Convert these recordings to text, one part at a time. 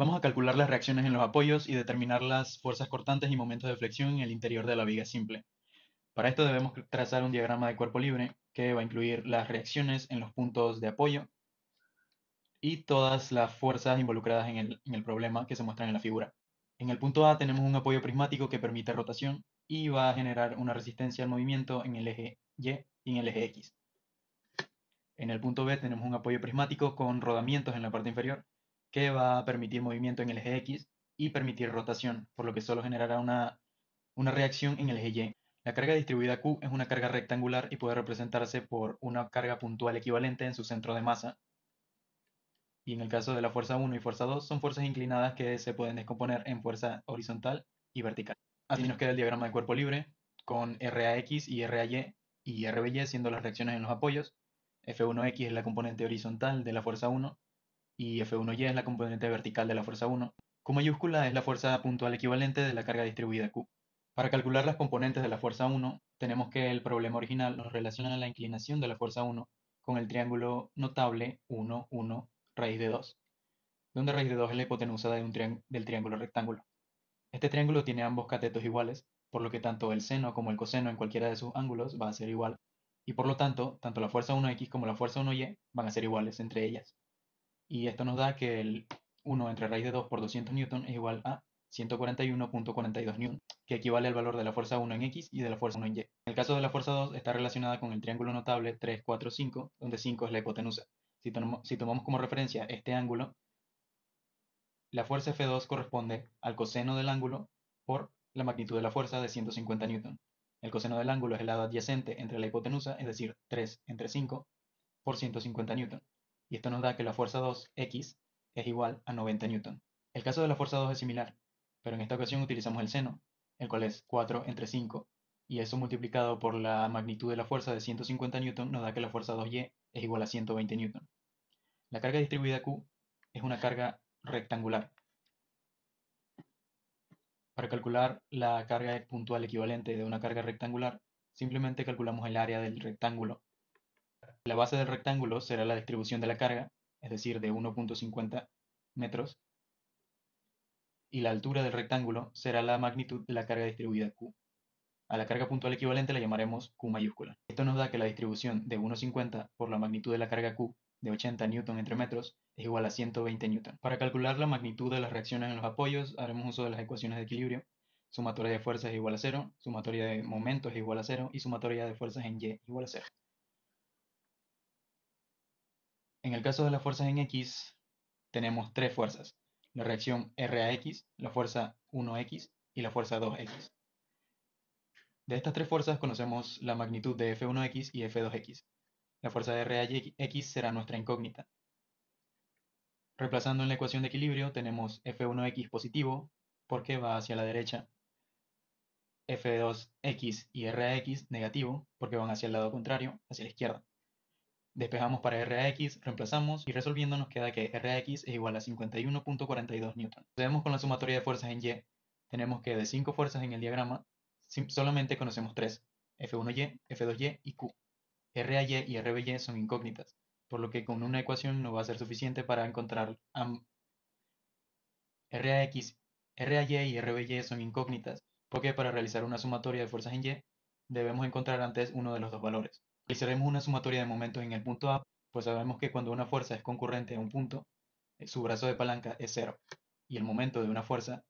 Vamos a calcular las reacciones en los apoyos y determinar las fuerzas cortantes y momentos de flexión en el interior de la viga simple. Para esto debemos trazar un diagrama de cuerpo libre que va a incluir las reacciones en los puntos de apoyo y todas las fuerzas involucradas en el problema que se muestran en la figura. En el punto A tenemos un apoyo prismático que permite rotación y va a generar una resistencia al movimiento en el eje Y y en el eje X. En el punto B tenemos un apoyo prismático con rodamientos en la parte inferior que va a permitir movimiento en el eje X y permitir rotación, por lo que solo generará una reacción en el eje Y. La carga distribuida Q es una carga rectangular y puede representarse por una carga puntual equivalente en su centro de masa. Y en el caso de la fuerza 1 y fuerza 2 son fuerzas inclinadas que se pueden descomponer en fuerza horizontal y vertical. Así nos queda el diagrama de cuerpo libre con RAX y RAY y RBY siendo las reacciones en los apoyos. F1X es la componente horizontal de la fuerza 1 y F1Y es la componente vertical de la fuerza 1. Q mayúscula es la fuerza puntual equivalente de la carga distribuida Q. Para calcular las componentes de la fuerza 1, tenemos que el problema original nos relaciona la inclinación de la fuerza 1 con el triángulo notable 1, 1, raíz de 2, donde raíz de 2 es la hipotenusa del triángulo rectángulo. Este triángulo tiene ambos catetos iguales, por lo que tanto el seno como el coseno en cualquiera de sus ángulos va a ser igual, y por lo tanto, tanto la fuerza 1x como la fuerza 1y van a ser iguales entre ellas. Y esto nos da que el 1 entre raíz de 2 por 200 newton es igual a 141.42 newton, que equivale al valor de la fuerza 1 en X y de la fuerza 1 en Y. En el caso de la fuerza 2 está relacionada con el triángulo notable 3, 4, 5, donde 5 es la hipotenusa. Si tomamos como referencia este ángulo, la fuerza F2 corresponde al coseno del ángulo por la magnitud de la fuerza de 150 newton. El coseno del ángulo es el lado adyacente entre la hipotenusa, es decir, 3 entre 5 por 150 newton. Y esto nos da que la fuerza 2, X, es igual a 90 newton. El caso de la fuerza 2 es similar, pero en esta ocasión utilizamos el seno, el cual es 4 entre 5, y eso multiplicado por la magnitud de la fuerza de 150 newton nos da que la fuerza 2Y es igual a 120 newton. La carga distribuida Q es una carga rectangular. Para calcular la carga puntual equivalente de una carga rectangular, simplemente calculamos el área del rectángulo. La base del rectángulo será la distribución de la carga, es decir, de 1.50 metros, y la altura del rectángulo será la magnitud de la carga distribuida Q. A la carga puntual equivalente la llamaremos Q mayúscula. Esto nos da que la distribución de 1.50 por la magnitud de la carga Q de 80 newton entre metros es igual a 120 newton. Para calcular la magnitud de las reacciones en los apoyos, haremos uso de las ecuaciones de equilibrio. Sumatoria de fuerzas es igual a 0, sumatoria de momentos es igual a 0 y sumatoria de fuerzas en Y igual a 0. En el caso de las fuerzas en X, tenemos tres fuerzas: la reacción RAX, la fuerza 1X y la fuerza 2X. De estas tres fuerzas conocemos la magnitud de F1X y F2X. La fuerza de RAX será nuestra incógnita. Reemplazando en la ecuación de equilibrio tenemos F1X positivo porque va hacia la derecha, F2X y RAX negativo porque van hacia el lado contrario, hacia la izquierda. Despejamos para RAX, reemplazamos y resolviendo nos queda que RAX es igual a 51.42 newton. Procedemos con la sumatoria de fuerzas en Y. Tenemos que de 5 fuerzas en el diagrama, solamente conocemos 3: F1Y, F2Y y Q. RAY y RBY son incógnitas, por lo que con una ecuación no va a ser suficiente para encontrar RAX, RAY y RBY son incógnitas, porque para realizar una sumatoria de fuerzas en Y debemos encontrar antes uno de los dos valores. Realizaremos una sumatoria de momentos en el punto A, pues sabemos que cuando una fuerza es concurrente a un punto, su brazo de palanca es cero, y el momento de una fuerza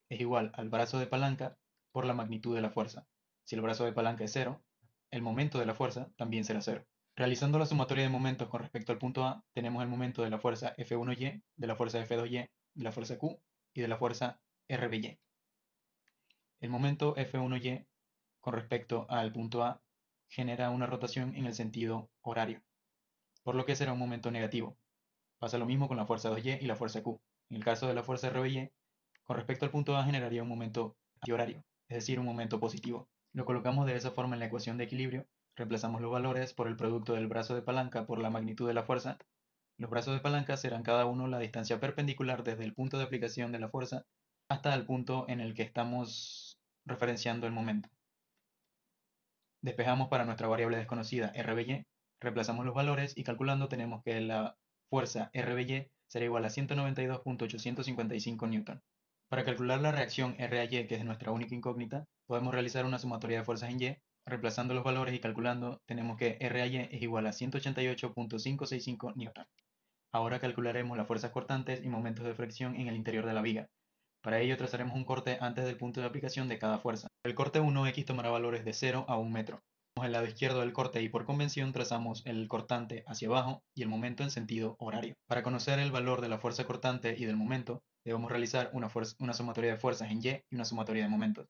es igual al brazo de palanca por la magnitud de la fuerza. Si el brazo de palanca es cero, el momento de la fuerza también será cero. Realizando la sumatoria de momentos con respecto al punto A, tenemos el momento de la fuerza F1Y, de la fuerza F2Y, de la fuerza Q y de la fuerza RBY. El momento F1Y con respecto al punto A genera una rotación en el sentido horario, por lo que será un momento negativo. Pasa lo mismo con la fuerza 2Y y la fuerza Q. En el caso de la fuerza RBY, con respecto al punto A generaría un momento antihorario, es decir, un momento positivo. Lo colocamos de esa forma en la ecuación de equilibrio, reemplazamos los valores por el producto del brazo de palanca por la magnitud de la fuerza. Los brazos de palanca serán cada uno la distancia perpendicular desde el punto de aplicación de la fuerza hasta el punto en el que estamos referenciando el momento. Despejamos para nuestra variable desconocida RBY, reemplazamos los valores y calculando tenemos que la fuerza RBY será igual a 192.855 newton. Para calcular la reacción R a Y, que es nuestra única incógnita, podemos realizar una sumatoria de fuerzas en Y. Reemplazando los valores y calculando, tenemos que R a Y es igual a 188.565 newton. Ahora calcularemos las fuerzas cortantes y momentos de fricción en el interior de la viga. Para ello trazaremos un corte antes del punto de aplicación de cada fuerza. El corte 1, X tomará valores de 0 a 1 metro. El lado izquierdo del corte y por convención trazamos el cortante hacia abajo y el momento en sentido horario. Para conocer el valor de la fuerza cortante y del momento, debemos realizar una sumatoria de fuerzas en Y y una sumatoria de momentos.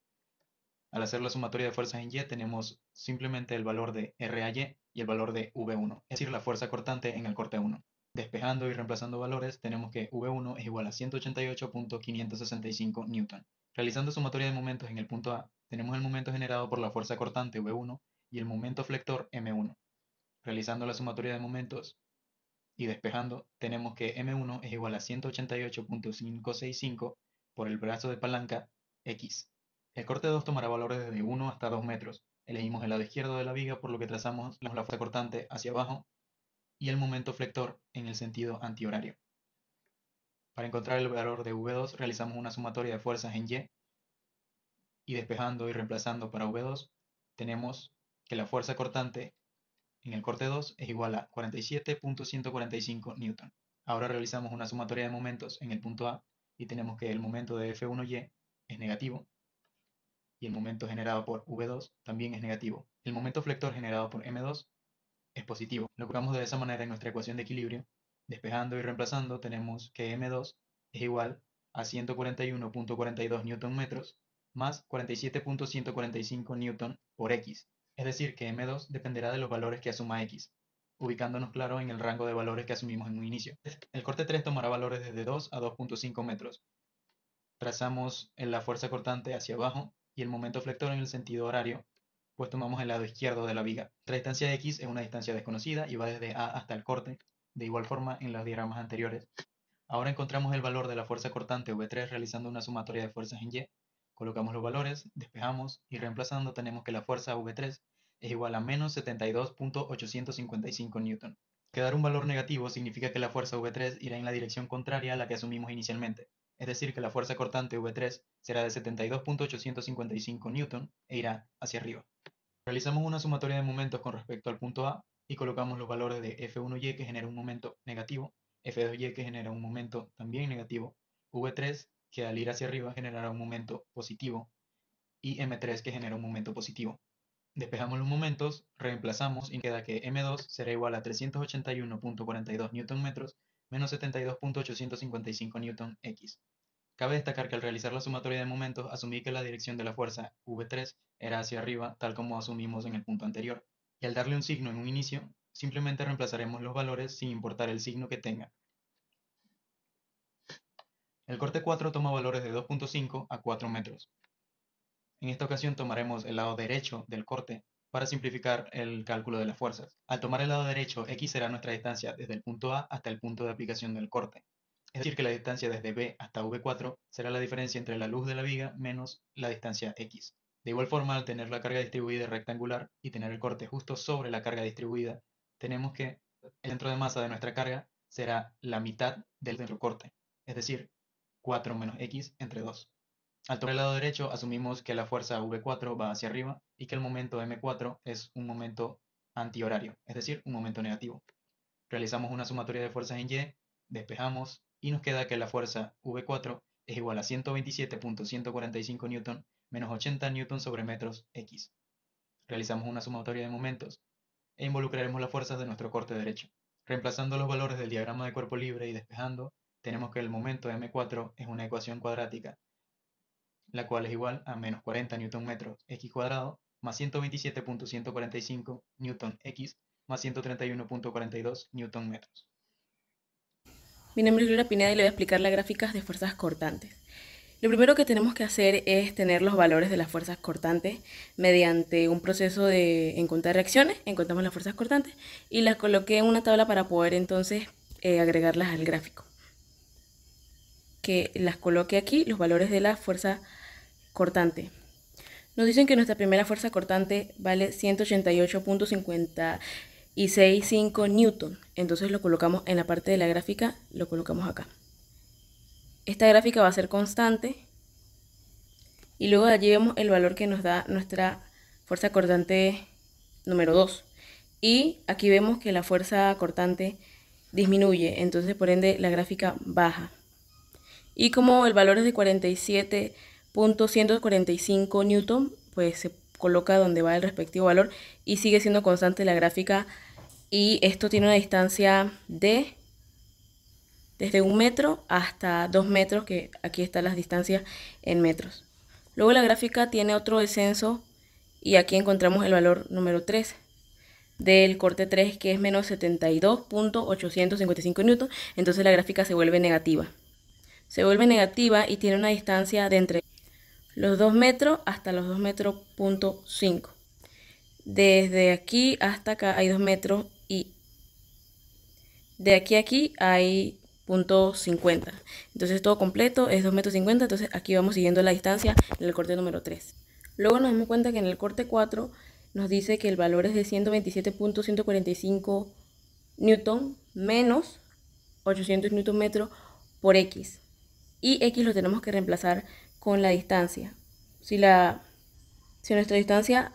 Al hacer la sumatoria de fuerzas en Y tenemos simplemente el valor de R a Y y el valor de V1, es decir, la fuerza cortante en el corte 1. Despejando y reemplazando valores, tenemos que V1 es igual a 188.565 newton. Realizando sumatoria de momentos en el punto A, tenemos el momento generado por la fuerza cortante V1 y el momento flector M1. Realizando la sumatoria de momentos y despejando, tenemos que M1 es igual a 188.565 por el brazo de palanca X. El corte 2 tomará valores desde 1 hasta 2 metros. Elegimos el lado izquierdo de la viga, por lo que trazamos la fuerza cortante hacia abajo y el momento flector en el sentido antihorario. Para encontrar el valor de V2 realizamos una sumatoria de fuerzas en y despejando y reemplazando para V2 tenemos que la fuerza cortante en el corte 2 es igual a 47.145 newton. Ahora realizamos una sumatoria de momentos en el punto A y tenemos que el momento de F1Y es negativo y el momento generado por V2 también es negativo. El momento flector generado por M2 es positivo. Lo colocamos de esa manera en nuestra ecuación de equilibrio. Despejando y reemplazando tenemos que M2 es igual a 141.42 Nm más 47.145 Newton por X. Es decir, que M2 dependerá de los valores que asuma X, ubicándonos claro en el rango de valores que asumimos en un inicio. El corte 3 tomará valores desde 2 a 2.5 metros. Trazamos la fuerza cortante hacia abajo y el momento flector en el sentido horario, pues tomamos el lado izquierdo de la viga. La distancia X es una distancia desconocida y va desde A hasta el corte, de igual forma en los diagramas anteriores. Ahora encontramos el valor de la fuerza cortante V3 realizando una sumatoria de fuerzas en Y. Colocamos los valores, despejamos y reemplazando tenemos que la fuerza V3 es igual a menos 72.855 newton. Quedar un valor negativo significa que la fuerza V3 irá en la dirección contraria a la que asumimos inicialmente. Es decir, que la fuerza cortante V3 será de 72.855 newton e irá hacia arriba. Realizamos una sumatoria de momentos con respecto al punto A y colocamos los valores de F1Y que genera un momento negativo, F2Y que genera un momento también negativo, V3 que al ir hacia arriba generará un momento positivo y M3 que genera un momento positivo. Despejamos los momentos, reemplazamos y queda que M2 será igual a 381.42 Nm menos 72.855 Nx. Cabe destacar que al realizar la sumatoria de momentos asumí que la dirección de la fuerza V3 era hacia arriba, tal como asumimos en el punto anterior, y al darle un signo en un inicio, simplemente reemplazaremos los valores sin importar el signo que tenga. El corte 4 toma valores de 2.5 a 4 metros. En esta ocasión tomaremos el lado derecho del corte para simplificar el cálculo de las fuerzas. Al tomar el lado derecho, X será nuestra distancia desde el punto A hasta el punto de aplicación del corte. Es decir, que la distancia desde B hasta V4 será la diferencia entre la luz de la viga menos la distancia X. De igual forma, al tener la carga distribuida rectangular y tener el corte justo sobre la carga distribuida, tenemos que el centro de masa de nuestra carga será la mitad del centro corte, es decir, 4 menos X entre 2. Al tomar el lado derecho, asumimos que la fuerza V4 va hacia arriba y que el momento M4 es un momento antihorario, es decir, un momento negativo. Realizamos una sumatoria de fuerzas en Y, despejamos y nos queda que la fuerza V4 es igual a 127.145 Newton menos 80 Newton sobre metros X. Realizamos una sumatoria de momentos e involucraremos las fuerzas de nuestro corte derecho. Reemplazando los valores del diagrama de cuerpo libre y despejando, tenemos que el momento M4 es una ecuación cuadrática la cual es igual a menos 40 Nm x cuadrado más 127.145 Nm x más 131.42 Nm. Mi nombre es Laura Pineda y le voy a explicar las gráficas de fuerzas cortantes. Lo primero que tenemos que hacer es tener los valores de las fuerzas cortantes mediante un proceso de encontrar reacciones. Encontramos las fuerzas cortantes y las coloqué en una tabla para poder entonces agregarlas al gráfico. Que las coloque aquí, los valores de la fuerza cortante. Nos dicen que nuestra primera fuerza cortante vale 188.50 y 6,5 newton. Entonces lo colocamos en la parte de la gráfica, lo colocamos acá. Esta gráfica va a ser constante y luego de allí vemos el valor que nos da nuestra fuerza cortante número 2. Y aquí vemos que la fuerza cortante disminuye, entonces por ende la gráfica baja. Y como el valor es de 47.145 newton, pues se coloca donde va el respectivo valor y sigue siendo constante la gráfica. Y esto tiene una distancia de desde 1 metro hasta 2 metros, que aquí están las distancias en metros. Luego la gráfica tiene otro descenso y aquí encontramos el valor número 3 del corte 3, que es menos 72.855 newton. Entonces la gráfica se vuelve negativa. Se vuelve negativa y tiene una distancia de entre los 2 metros hasta los 2 metros punto 5. Desde aquí hasta acá hay 2 metros y de aquí a aquí hay .50. Entonces todo completo es 2,50 metros. Entonces aquí vamos siguiendo la distancia en el corte número 3. Luego nos damos cuenta que en el corte 4 nos dice que el valor es de 127.145 newton menos 800 newton metro por x. Y x lo tenemos que reemplazar con la distancia. Si nuestra distancia,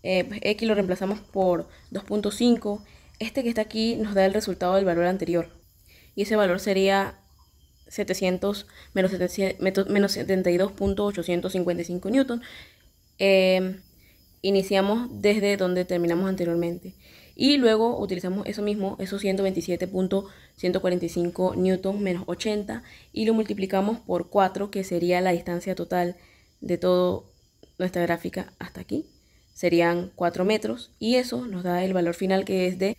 pues x lo reemplazamos por 2.5, este que está aquí nos da el resultado del valor anterior. Y ese valor sería 700 menos 72.855 newton. Iniciamos desde donde terminamos anteriormente. Y luego utilizamos eso mismo, esos 127.145 newton menos 80, y lo multiplicamos por 4, que sería la distancia total de toda nuestra gráfica hasta aquí. Serían 4 metros, y eso nos da el valor final, que es de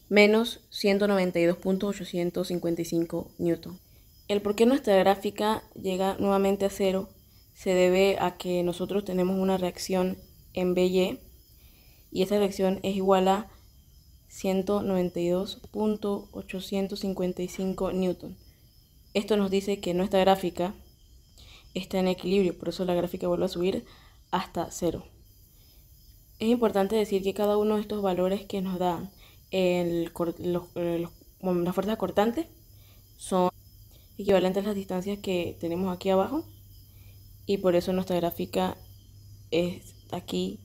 menos 192.855 newton. El por qué nuestra gráfica llega nuevamente a 0 se debe a que nosotros tenemos una reacción en BY, y esa reacción es igual a 192.855 newton. Esto nos dice que nuestra gráfica está en equilibrio, por eso la gráfica vuelve a subir hasta 0. Es importante decir que cada uno de estos valores que nos dan las fuerzas cortantes son equivalentes a las distancias que tenemos aquí abajo, y por eso nuestra gráfica es aquí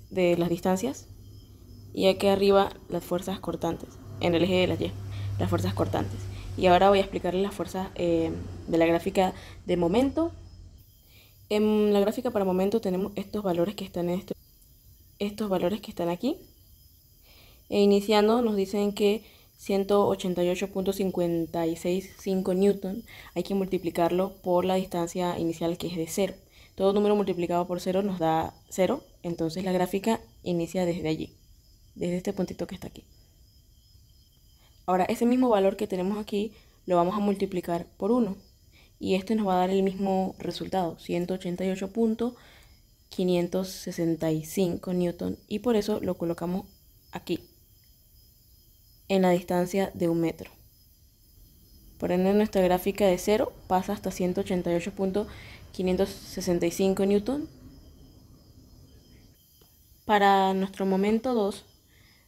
de las distancias, y aquí arriba las fuerzas cortantes en el eje de las Y, las fuerzas cortantes. Y ahora voy a explicarles las fuerzas de la gráfica de momento. En la gráfica para momento tenemos estos valores que están estos valores que están aquí. E iniciando nos dicen que 188.565 newton hay que multiplicarlo por la distancia inicial, que es de 0. Todo número multiplicado por 0 nos da 0, entonces la gráfica inicia desde allí, desde este puntito que está aquí. Ahora ese mismo valor que tenemos aquí lo vamos a multiplicar por 1, y este nos va a dar el mismo resultado, 188.565 newton, y por eso lo colocamos aquí en la distancia de 1 metro. Por ende nuestra gráfica de 0 pasa hasta 188.565 newton. Para nuestro momento 2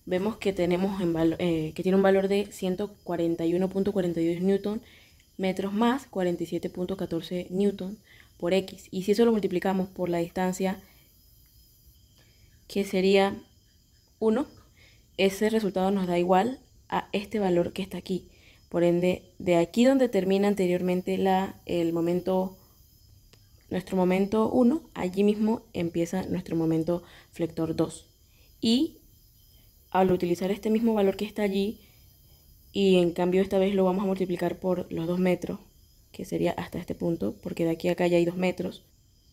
vemos que tenemos que tiene un valor de 141.42 newton metros más 47.14 newton por x, y si eso lo multiplicamos por la distancia, que sería 1, ese resultado nos da igual a este valor que está aquí. Por ende, de aquí donde termina anteriormente nuestro momento 1, allí mismo empieza nuestro momento flector 2. Y al utilizar este mismo valor que está allí, y en cambio esta vez lo vamos a multiplicar por los 2 metros, que sería hasta este punto, porque de aquí a acá ya hay 2 metros,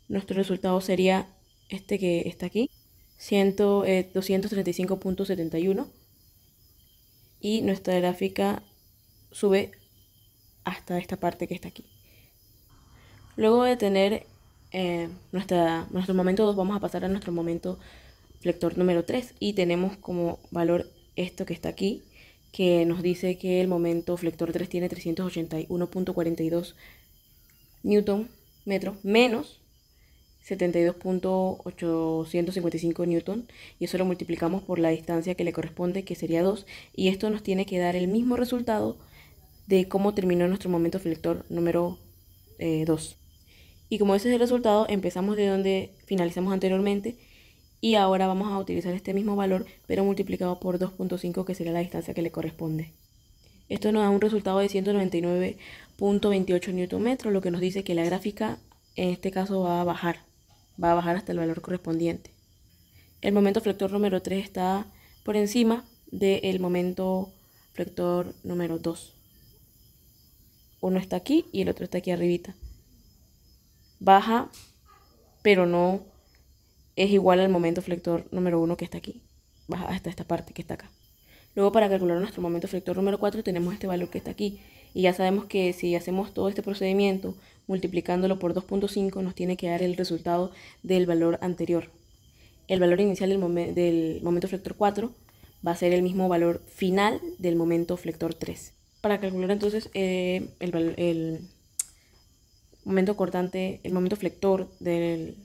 nuestro resultado sería este que está aquí, 235.71, y nuestra gráfica sube hasta esta parte que está aquí. Luego de tener nuestro momento 2, vamos a pasar a nuestro momento flector número 3, y tenemos como valor esto que está aquí, que nos dice que el momento flector 3 tiene 381.42 newton metros menos 72.855 newton, y eso lo multiplicamos por la distancia que le corresponde, que sería 2, y esto nos tiene que dar el mismo resultado de cómo terminó nuestro momento flector número 2. Y como ese es el resultado, empezamos de donde finalizamos anteriormente y ahora vamos a utilizar este mismo valor, pero multiplicado por 2.5, que sería la distancia que le corresponde. Esto nos da un resultado de 199.28 Nm, lo que nos dice que la gráfica en este caso va a bajar hasta el valor correspondiente. El momento flector número 3 está por encima del momento flector número 2. Uno está aquí y el otro está aquí arribita. Baja, pero no es igual al momento flector número 1 que está aquí. Baja hasta esta parte que está acá. Luego, para calcular nuestro momento flector número 4 tenemos este valor que está aquí. Y ya sabemos que si hacemos todo este procedimiento multiplicándolo por 2.5 nos tiene que dar el resultado del valor anterior. El valor inicial del momento flector 4 va a ser el mismo valor final del momento flector 3. Para calcular entonces el momento cortante, el momento flector del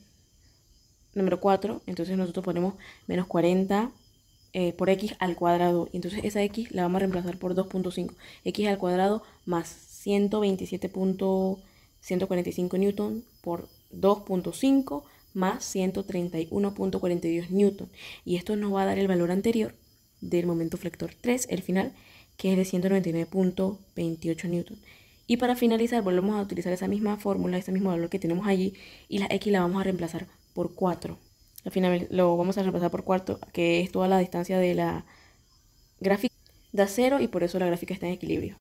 número 4, entonces nosotros ponemos menos 40 por x al cuadrado, y entonces esa x la vamos a reemplazar por 2.5, x al cuadrado más 127.145 newton por 2.5 más 131.42 newton, y esto nos va a dar el valor anterior del momento flector 3, el final, que es de 199.28 newton. Y para finalizar volvemos a utilizar esa misma fórmula, ese mismo valor que tenemos allí, y la x la vamos a reemplazar por 4. Al final lo vamos a reemplazar por 4, que es toda la distancia de la gráfica, da 0, y por eso la gráfica está en equilibrio.